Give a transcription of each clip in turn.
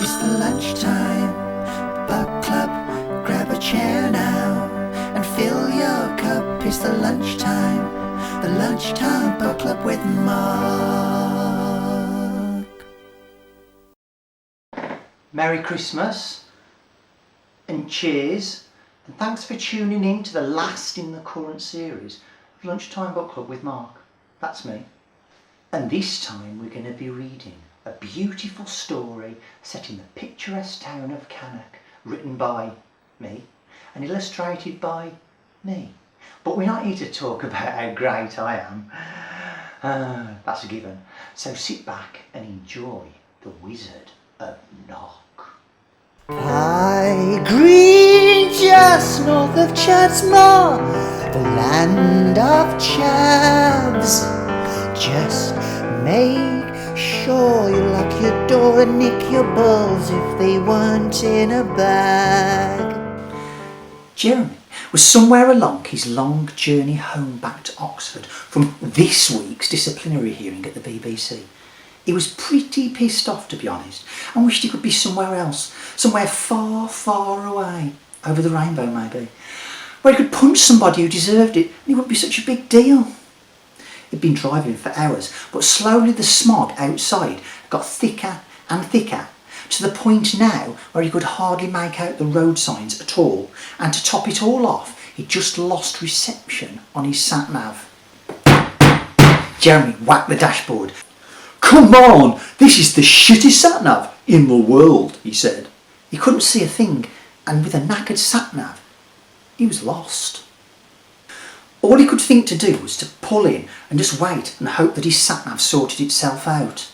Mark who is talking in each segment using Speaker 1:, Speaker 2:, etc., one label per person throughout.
Speaker 1: It's the lunchtime book club. Grab a chair now and fill your cup. It's the lunchtime book club with Marc.
Speaker 2: Merry Christmas and cheers, and thanks for tuning in to the last in the current series of Lunchtime Book Club with Marc. That's me. And this time we're going to be reading a beautiful story set in the picturesque town of Cannock, written by me and illustrated by me. But we're not here to talk about how great I am. That's a given. So sit back and enjoy The Wizard of Cannock.
Speaker 1: High green just north of Chadsmore, the land of chavs. Just make sure you lock your door and nick your balls if they weren't in a bag.
Speaker 2: Jeremy was somewhere along his long journey home back to Oxford from this week's disciplinary hearing at the BBC. He was pretty pissed off, to be honest, and wished he could be somewhere else, somewhere far, far away, over the rainbow maybe, where he could punch somebody who deserved it and it wouldn't be such a big deal. He'd been driving for hours, but slowly the smog outside got thicker and thicker, to the point now where he could hardly make out the road signs at all, and to top it all off, he'd just lost reception on his sat-nav. Jeremy whacked the dashboard. "Come on, this is the shittest sat-nav in the world," he said. He couldn't see a thing, and with a knackered sat-nav, he was lost. All he could think to do was to pull in and just wait and hope that his sat-nav sorted itself out.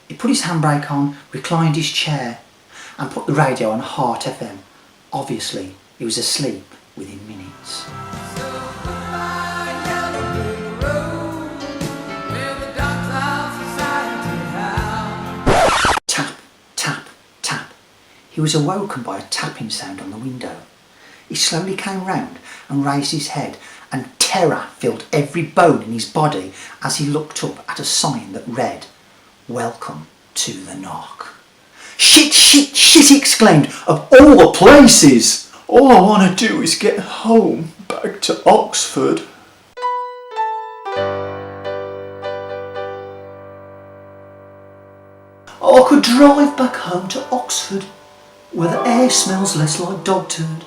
Speaker 2: He put his handbrake on, reclined his chair and put the radio on Heart FM. Obviously, he was asleep within minutes. Tap, tap, tap. He was awoken by a tapping sound on the window. He slowly came round and raised his head, and terror filled every bone in his body as he looked up at a sign that read, "Welcome to the Knock." "Shit, shit, shit," he exclaimed. "Of all the places! All I want to do is get home, back to Oxford." I could drive back home to Oxford, where the air smells less like dog turd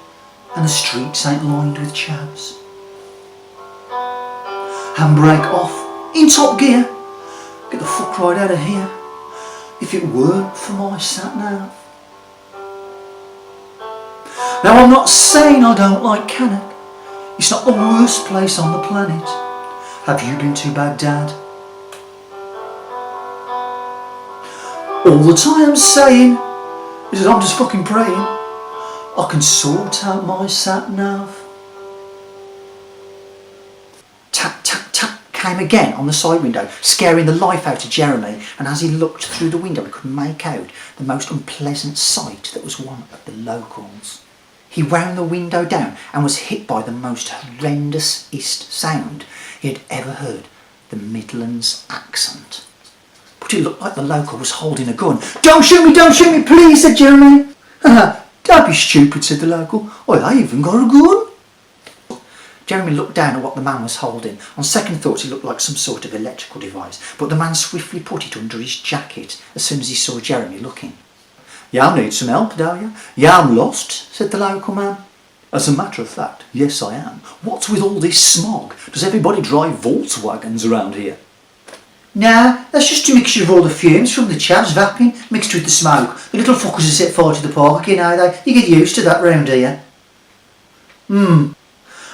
Speaker 2: and the streets ain't lined with chavs. Handbrake off, in top gear. Get the fuck right out of here. If it weren't for my sat-nav. Now I'm not saying I don't like Cannock. It's not the worst place on the planet. Have you been to Baghdad? All the time I'm saying is that I'm just fucking praying I can sort out my sat-nav. Tap, tap, tap came again on the side window, scaring the life out of Jeremy, and as he looked through the window he could make out the most unpleasant sight that was one of the locals. He wound the window down and was hit by the most horrendous-est sound he had ever heard, the Midlands accent. But it looked like the local was holding a gun. Don't shoot me, please," said Jeremy. "Don't be stupid," said the local. "I even got a gun." Jeremy looked down at what the man was holding. On second thoughts it looked like some sort of electrical device, but the man swiftly put it under his jacket as soon as he saw Jeremy looking. "You need some help, don't you? You am lost," said the local man. "As a matter of fact, yes I am. What's with all this smog? Does everybody drive Volkswagens around here?" "Nah, that's just a mixture of all the fumes from the chavs vaping, mixed with the smoke. The little fuckers are set fire to the park, you know, you get used to that round here."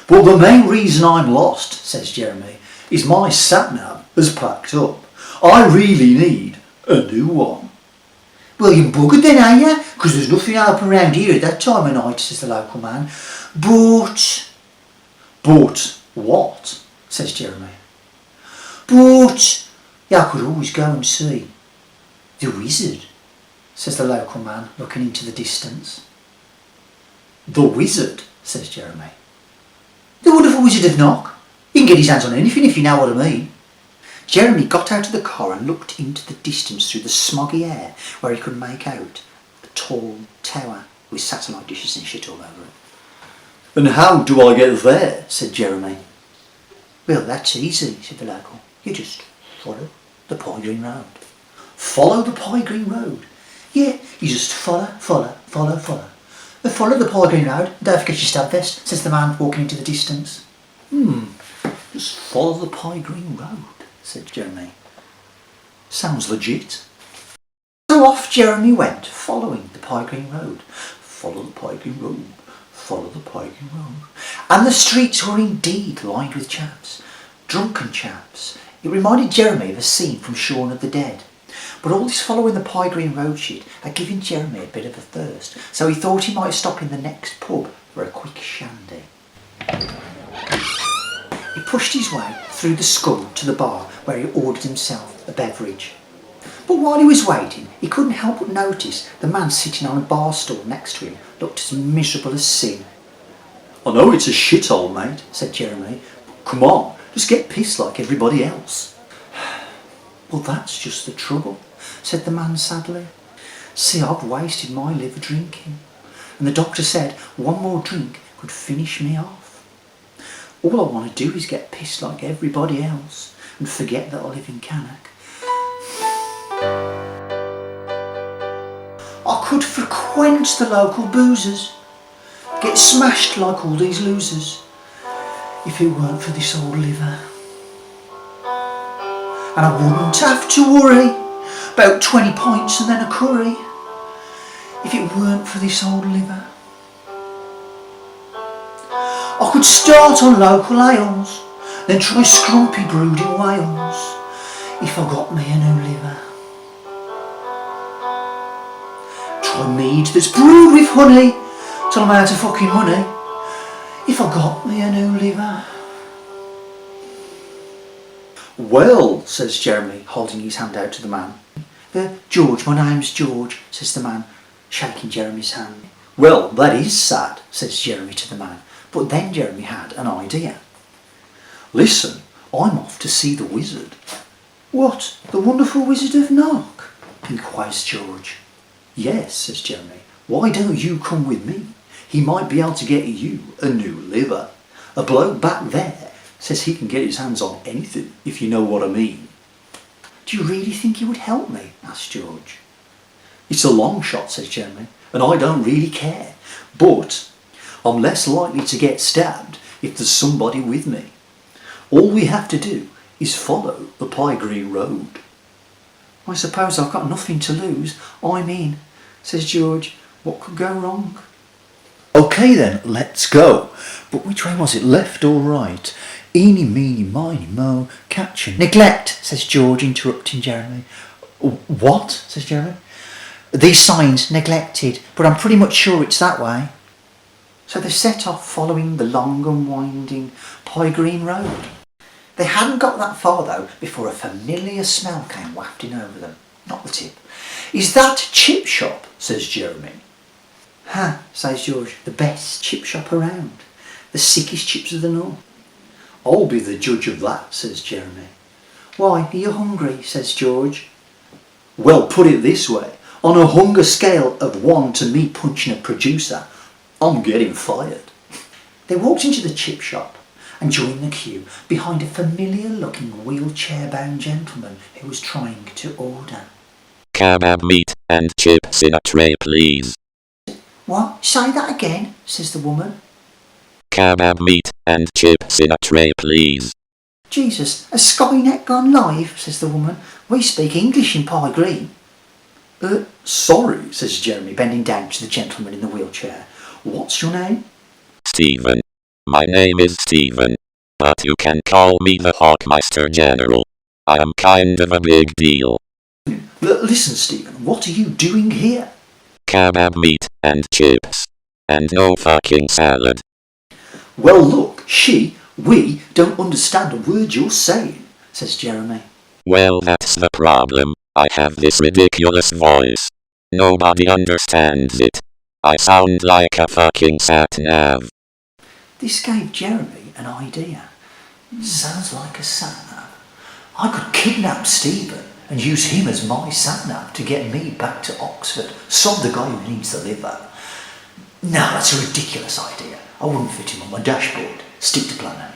Speaker 2: "Well, the main reason I'm lost," says Jeremy, "is my sat-nav has packed up. I really need a new one." "Well, you're buggered then, are you? Because there's nothing open around here at that time of night," says the local man. But what?" says Jeremy. "But I could always go and see the wizard," says the local man, looking into the distance. "The wizard?" says Jeremy. "The wonderful Wizard of Cannock. He can get his hands on anything if you know what I mean." Jeremy got out of the car and looked into the distance through the smoggy air where he could make out a tall tower with satellite dishes and shit all over it. "And how do I get there?" said Jeremy. "Well, that's easy," said the local. "You just follow the Pie Green Road." "Follow the Pie Green Road?" "Yeah, you just follow. Follow the Pie Green Road. Don't forget your stab vest," says the man walking into the distance. Just follow the Pie Green Road," said Jeremy. "Sounds legit." So off Jeremy went, following the Pie Green Road. Follow the Pie Green Road. Follow the Pie Green Road. And the streets were indeed lined with chaps. Drunken chaps. It reminded Jeremy of a scene from Shaun of the Dead. But all this following the Pie Green Road shit had given Jeremy a bit of a thirst, so he thought he might stop in the next pub for a quick shandy. He pushed his way through the scum to the bar where he ordered himself a beverage. But while he was waiting, he couldn't help but notice the man sitting on a bar stool next to him looked as miserable as sin. "I know it's a shithole, mate," said Jeremy, "but come on, just get pissed like everybody else." "Well, that's just the trouble," said the man sadly. "See, I've wasted my liver drinking, and the doctor said one more drink could finish me off. All I want to do is get pissed like everybody else and forget that I live in Cannock. I could frequent the local boozers, get smashed like all these losers, if it weren't for this old liver. And I wouldn't have to worry about 20 pints and then a curry, if it weren't for this old liver. I could start on local ales, then try scrumpy brewed in Wales, if I got me a new liver. Try mead that's brewed with honey, till I'm out of fucking money, if I got me a new liver." "Well," says Jeremy, holding his hand out to the man. "George, my name's George," says the man, shaking Jeremy's hand. "Well, that is sad," says Jeremy to the man. But then Jeremy had an idea. "Listen, I'm off to see the wizard." "What, the wonderful Wizard of Cannock?" inquires George. "Yes," says Jeremy. "Why don't you come with me? He might be able to get you a new liver. A bloke back there says he can get his hands on anything, if you know what I mean." "Do you really think he would help me?" asks George. "It's a long shot," says Jeremy, "and I don't really care. But I'm less likely to get stabbed if there's somebody with me. All we have to do is follow the Pie Green Road." "I suppose I've got nothing to lose. I'm in," says George. "What could go wrong?"
Speaker 1: "OK then, let's go. But which way was it, left or right? Eeny, meeny, miny, mo, catch and..."
Speaker 2: "Neglect," says George, interrupting Jeremy.
Speaker 1: "What?" says Jeremy.
Speaker 2: "These signs, neglected, but I'm pretty much sure it's that way." So they set off following the long and winding Pie Green Road. They hadn't got that far though before a familiar smell came wafting over them. Not the tip. "Is that chip shop?" says Jeremy. "Huh," says George, "the best chip shop around. The sickest chips of the north." "I'll be the judge of that," says Jeremy. "Why, are you hungry?" says George. "Well, put it this way. On a hunger scale of 1 to me punching a producer, I'm getting fired." They walked into the chip shop and joined the queue behind a familiar looking wheelchair-bound gentleman who was trying to order.
Speaker 3: "Kebab meat and chips in a tray, please."
Speaker 2: "What? Say that again," says the woman.
Speaker 3: "Kebab meat and chips in a tray, please."
Speaker 2: "Jesus, has Skynet gone live?" says the woman. "We speak English in Pie Green." Sorry," says Jeremy, bending down to the gentleman in the wheelchair. "What's your name?"
Speaker 3: "Stephen. My name is Stephen, but you can call me the Hawkmeister General. I am kind of a big deal."
Speaker 2: "Listen, Stephen, what are you doing here?"
Speaker 3: "Kebab meat and chips. And no fucking salad."
Speaker 2: "Well, look, we don't understand a word you're saying," says Jeremy.
Speaker 3: "Well, that's the problem. I have this ridiculous voice. Nobody understands it. I sound like a fucking sat-nav."
Speaker 2: This gave Jeremy an idea. "Sounds like a sat-nav. I could kidnap Stephen and use him as my sat-nav to get me back to Oxford. Sod the guy who needs the liver. No, that's a ridiculous idea. I wouldn't fit him on my dashboard. Stick to plan A.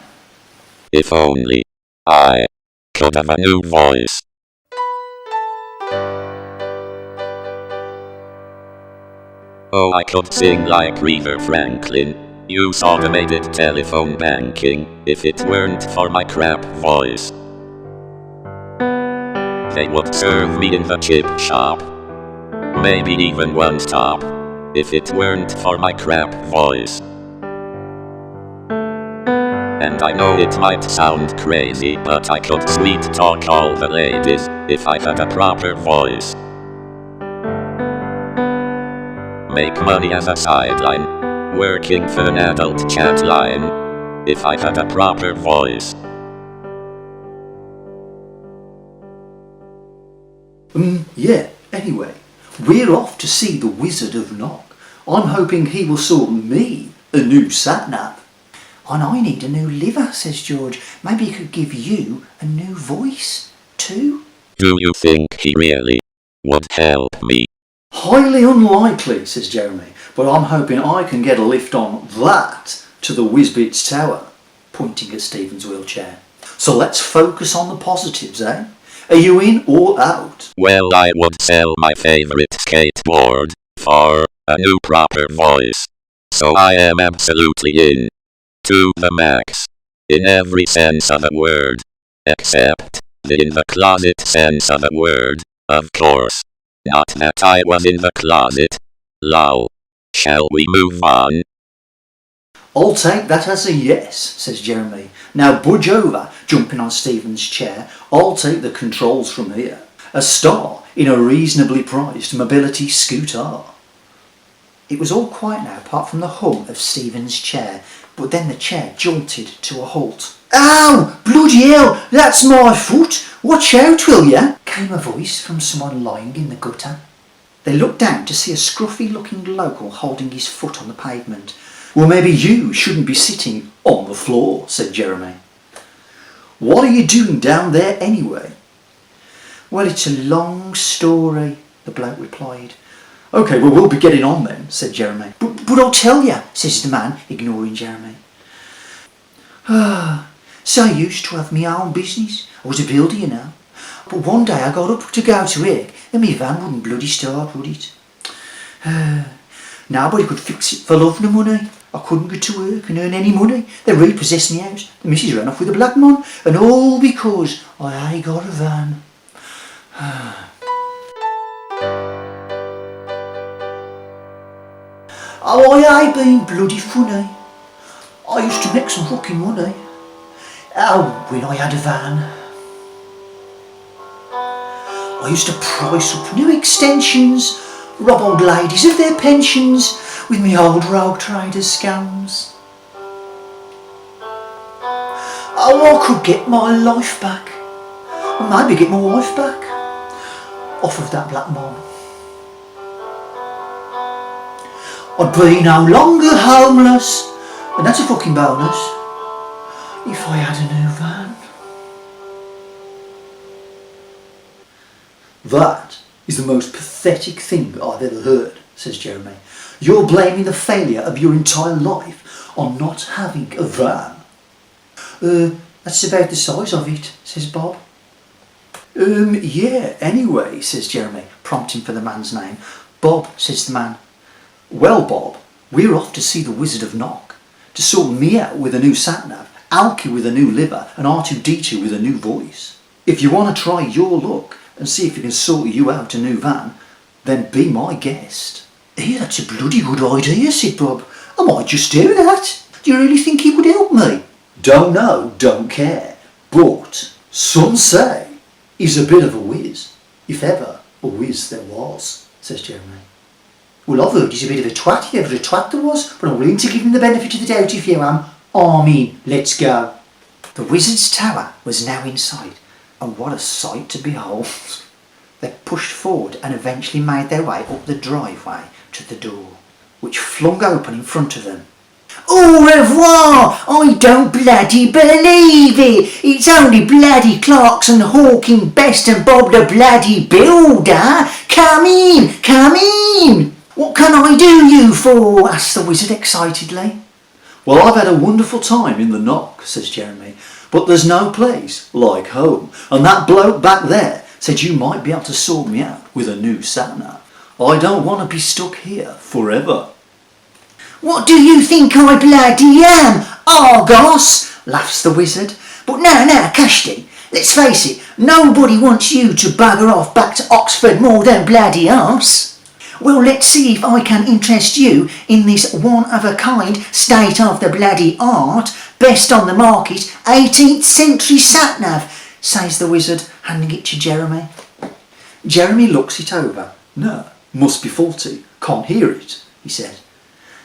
Speaker 3: If only I could have a new voice. Oh, I could sing like Aretha Franklin. Use automated telephone banking if it weren't for my crap voice. They would serve me in the chip shop. Maybe even One Stop if it weren't for my crap voice. And I know it might sound crazy, but I could sweet talk all the ladies if I had a proper voice. Make money as a sideline, working for an adult chat line, if I had a proper voice.
Speaker 2: Yeah, anyway, we're off to see the Wizard of Cannock. I'm hoping he will sort me a new sat-nav. And I need a new liver, says George. Maybe he could give you a new voice, too?
Speaker 3: Do you think he really would help me?
Speaker 2: Highly unlikely, says Jeremy, but I'm hoping I can get a lift on that to the Whizbits Tower, pointing at Stephen's wheelchair. So let's focus on the positives, eh? Are you in or out?
Speaker 3: Well, I would sell my favorite skateboard for a new proper voice. So I am absolutely in. To the max. In every sense of the word. Except the in the closet sense of the word, of course. Not that I was in the closet. Lol. Shall we move on?
Speaker 2: I'll take that as a yes, says Jeremy. Now budge over, jumping on Stephen's chair. I'll take the controls from here. A star in a reasonably priced mobility scooter. It was all quiet now, apart from the hum of Stephen's chair, but then the chair jolted to a halt. Ow! Bloody hell! That's my foot! Watch out, will ya? Came a voice from someone lying in the gutter. They looked down to see a scruffy-looking local holding his foot on the pavement. Well, maybe you shouldn't be sitting on the floor, said Jeremy. What are you doing down there anyway? Well, it's a long story, the bloke replied. OK, well, we'll be getting on then, said Jeremy. But I'll tell you, says the man, ignoring Jeremy. So I used to have my own business. I was a builder, you know. But one day I got up to go to work and my van wouldn't bloody start, would it? Nobody could fix it for love nor money. I couldn't get to work and earn any money. They repossessed me house. The missus ran off with a black man. And all because I ain't got a van. Oh, I ain't been bloody funny. I used to make some fucking money. Oh, when I had a van. I used to price up new extensions, rob old ladies of their pensions with me old rogue trader scams. Oh, I could get my life back, and maybe get my wife back, off of that black man. I'd be no longer homeless, and that's a fucking bonus, if I had a new van. That is the most pathetic thing I've ever heard, says Jeremy. You're blaming the failure of your entire life on not having a van. That's about the size of it, says Bob. Yeah, anyway, says Jeremy, prompting for the man's name. Bob, says the man. Well, Bob, we're off to see the Wizard of Cannock, to sort me out with a new sat-nav, Alki with a new liver, and R2-D2 with a new voice. If you want to try your luck and see if we can sort you out a new van, then be my guest. Hey, that's a bloody good idea, said Bob. I might just do that. Do you really think he would help me? Don't know, don't care. But some say he's a bit of a whiz, if ever a whiz there was, says Jeremy. Well, I've heard he's a bit of a twat, if ever a twat there was, but I'm willing to give him the benefit of the doubt if you am. I'm in, let's go. The Wizard's Tower was now in sight, and what a sight to behold. They pushed forward and eventually made their way up the driveway to the door, which flung open in front of them. Au revoir! I don't bloody believe it! It's only bloody Clarkson, Hawking, Best and Bob the bloody builder! Come in! Come in! What can I do you for? Asked the wizard excitedly.
Speaker 4: Well, I've had a wonderful time in the Knock, says Jeremy, but there's no place like home, and that bloke back there said you might be able to sort me out with a new sat-nav. I don't want to be stuck here forever.
Speaker 2: What do you think I bloody am, Argos? Laughs the wizard. But now, Cashty, let's face it, nobody wants you to bugger off back to Oxford more than bloody us. Well, let's see if I can interest you in this one-of-a-kind, state-of-the-bloody-art, best on the market, 18th century sat-nav, says the wizard, handing it to Jeremy.
Speaker 4: Jeremy looks it over. No, must be faulty. Can't hear it, he said.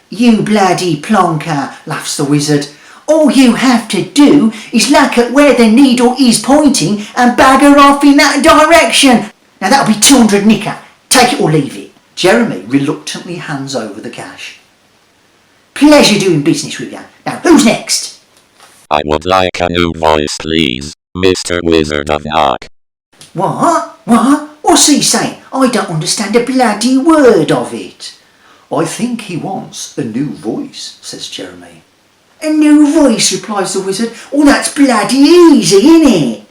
Speaker 2: You bloody plonker, laughs the wizard. All you have to do is look at where the needle is pointing and bagger off in that direction. Now that'll be 200 nicker. Take it or leave it.
Speaker 4: Jeremy reluctantly hands over the cash.
Speaker 2: Pleasure doing business with you. Now, who's next?
Speaker 3: I would like a new voice, please, Mr. Wizard of Cannock.
Speaker 2: What? What's he saying? I don't understand a bloody word of it.
Speaker 4: I think he wants a new voice, says Jeremy.
Speaker 2: A new voice, replies the wizard. Oh, that's bloody easy, innit?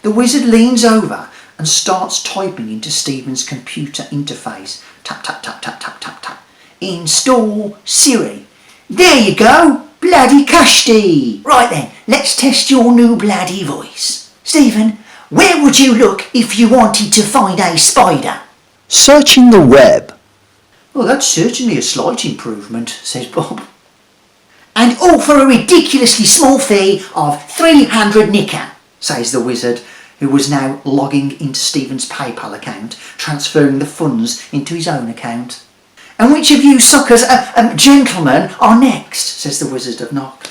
Speaker 4: The wizard leans over and starts typing into Stephen's computer interface. Tap, tap, tap, tap, tap, tap, tap.
Speaker 2: Install Siri. There you go. Bloody Cashty. Right then, let's test your new bloody voice. Stephen, where would you look if you wanted to find a spider?
Speaker 1: Searching the web.
Speaker 4: Well, that's certainly a slight improvement, says Bob.
Speaker 2: And all for a ridiculously small fee of 300 nicker, says the wizard, who was now logging into Stephen's PayPal account, transferring the funds into his own account. And which of you suckers, gentlemen, are next, says the Wizard of Cannock.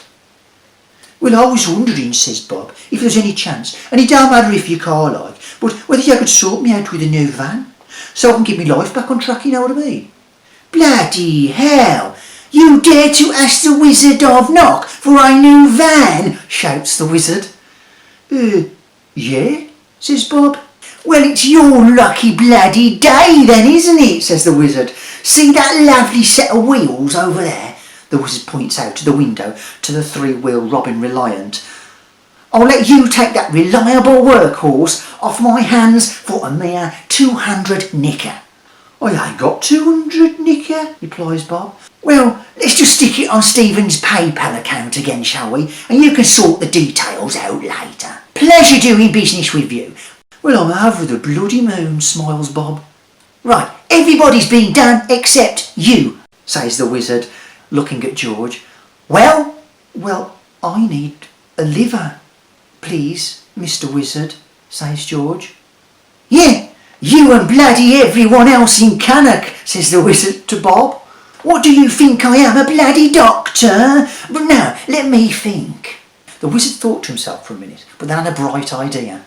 Speaker 4: Well, I was wondering, says Bob, if there's any chance, and it don't matter if you car like, but whether you could sort me out with a new van, so I can get my life back on track, you know what I mean?
Speaker 2: Bloody hell! You dare to ask the Wizard of Cannock for a new van? Shouts the wizard.
Speaker 4: Yeah, says Bob.
Speaker 2: Well, it's your lucky bloody day then, isn't it? Says the wizard. See that lovely set of wheels over there? The wizard points out to the window to the three-wheel Robin Reliant. I'll let you take that reliable workhorse off my hands for a mere 200 nicker.
Speaker 4: I ain't got 200 nicker, replies Bob.
Speaker 2: Well, let's just stick it on Stephen's PayPal account again, shall we? And you can sort the details out later. Pleasure doing business with you.
Speaker 4: Well, I'm over the bloody moon, smiles Bob.
Speaker 2: Right, everybody's been done except you, says the wizard, looking at George. Well,
Speaker 4: I need a liver, please, Mr. Wizard, says George.
Speaker 2: Yeah, you and bloody everyone else in Cannock, says the wizard to Bob. What do you think I am, a bloody doctor? But now, let me think.
Speaker 4: The wizard thought to himself for a minute, but then had a bright idea.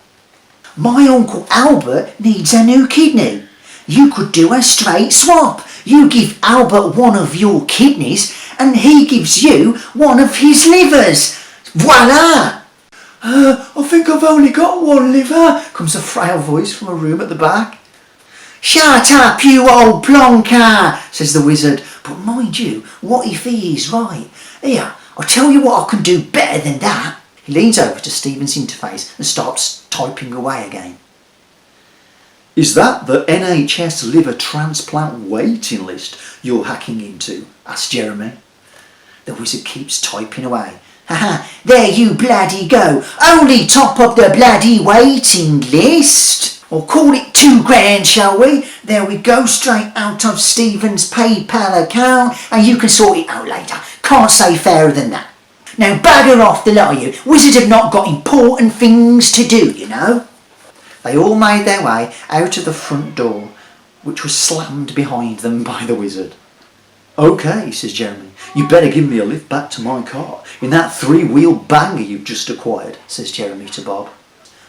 Speaker 2: My Uncle Albert needs a new kidney. You could do a straight swap. You give Albert one of your kidneys and he gives you one of his livers. Voila!
Speaker 4: I think I've only got one liver, comes a frail voice from a room at the back.
Speaker 2: Shut up, you old plonker, says the wizard. But mind you, what if he is right? Here, I'll tell you what I can do better than that.
Speaker 4: He leans over to Stephen's interface and starts typing away again. Is that the NHS liver transplant waiting list you're hacking into? Asked Jeremy.
Speaker 2: The wizard keeps typing away. Haha, there you bloody go. Only top of the bloody waiting list. Or call it £2,000, shall we? There we go, straight out of Stephen's PayPal account, and you can sort it out later. Can't say fairer than that. Now bugger off the lot of you. Wizards have not got important things to do, you know.
Speaker 4: They all made their way out of the front door, which was slammed behind them by the wizard. OK, says Jeremy, you better give me a lift back to my car in that three-wheel banger you've just acquired, says Jeremy to Bob.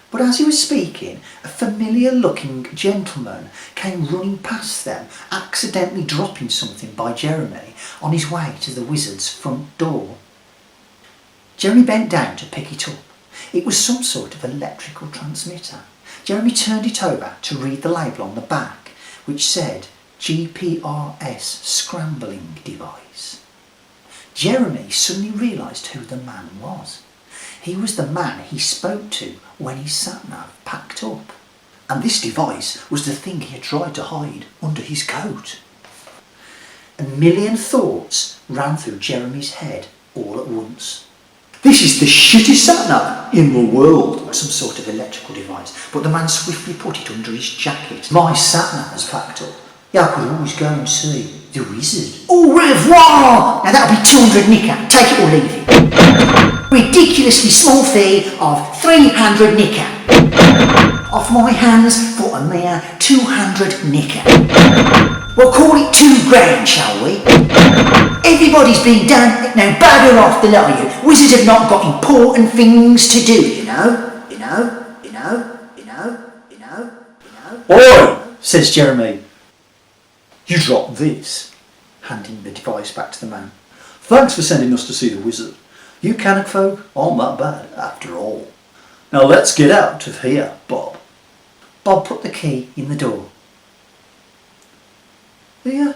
Speaker 2: But as he was speaking, a familiar-looking gentleman came running past them, accidentally dropping something by Jeremy on his way to the wizard's front door. Jeremy bent down to pick it up. It was some sort of electrical transmitter. Jeremy turned it over to read the label on the back, which said GPRS scrambling device. Jeremy suddenly realised who the man was. He was the man he spoke to when his sat-nav packed up. And this device was the thing he had tried to hide under his coat. A million thoughts ran through Jeremy's head all at once.
Speaker 4: This is the shittest sat-nav in the world.
Speaker 2: Some sort of electrical device, but the man swiftly put it under his jacket. My sat-nav has packed up. Yeah, I could always go and see the wizard. Au revoir! Now that'll be 200 nicker. Take it or leave it. Ridiculously small fee of 300 nicker. Off my hands for a mere 200 nicker. We'll call it £2,000, shall we? Everybody's been done. Now bugger off the lot of you. Wizards have not got important things to do, you know.
Speaker 4: Oi, says Jeremy. You dropped this.
Speaker 2: Handing the device back to the man.
Speaker 4: Thanks for sending us to see the wizard. You Cannock folk aren't that bad after all. Now let's get out of here, Bob.
Speaker 2: Bob put the key in the door.
Speaker 4: Here,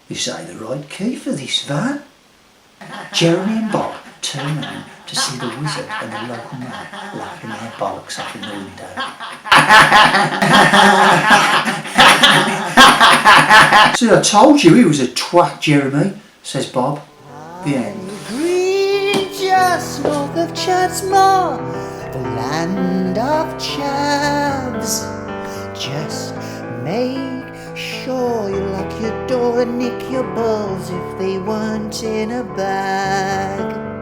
Speaker 4: you say the right key for this van?
Speaker 2: Jeremy and Bob turned round to see the wizard and the local man laughing their bollocks off in the window.
Speaker 4: See, I told you he was a twat, Jeremy, says Bob. The end.
Speaker 1: Green just north of Chatsmore, the land of chavs. Just make sure you lock your door and nick your balls if they weren't in a bag.